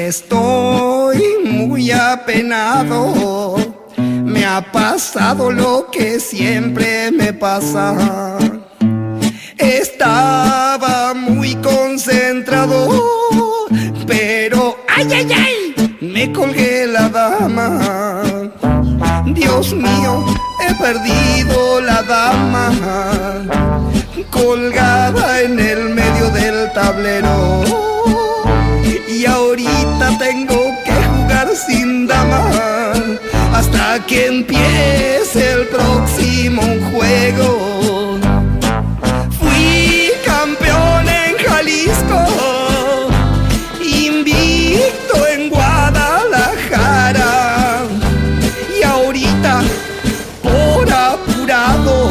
Estoy muy apenado, me ha pasado lo que siempre me pasa. Estaba muy concentrado, pero ¡ay, ay, ay! Me colgué la dama. Dios mío, he perdido la dama, colgada en el medio del tablero. Y ahorita tengo que jugar sin dama hasta que empiece el próximo juego. Fui campeón en Jalisco, invicto en Guadalajara, y ahorita por apurado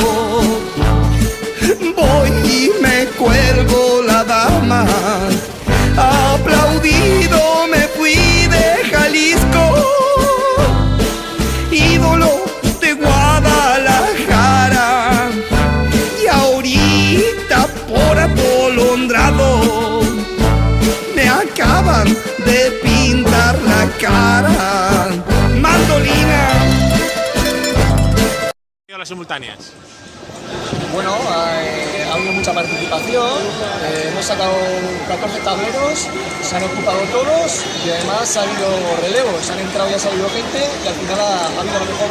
voy y me cuelgo la dama. Aplaudido me fui de Jalisco, ídolo de Guadalajara, y ahorita por atolondrado me acaban de pintar la cara. Mandolina. Las simultáneas. Bueno, ha habido mucha participación, hemos sacado 14 tableros, se han ocupado todos y además ha habido relevos, han entrado y ha salido gente y al final ha habido a lo mejor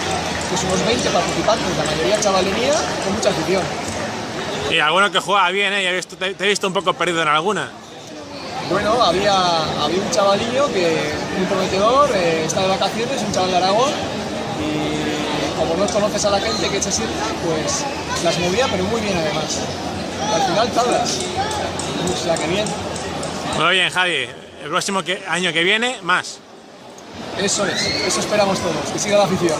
pues unos 20 participantes, la mayoría chavalería con mucha afición. Y alguno que juega bien, te he visto un poco perdido en alguna. Bueno, había un chavalillo que muy prometedor, está de vacaciones, un chaval de Aragón, y como no conoces a la gente que se sienta, pues las movía, pero muy bien además. Al final tablas. O sea que bien. Muy bien, Javi. El próximo año que viene, más. Eso es, eso esperamos todos, que siga la afición.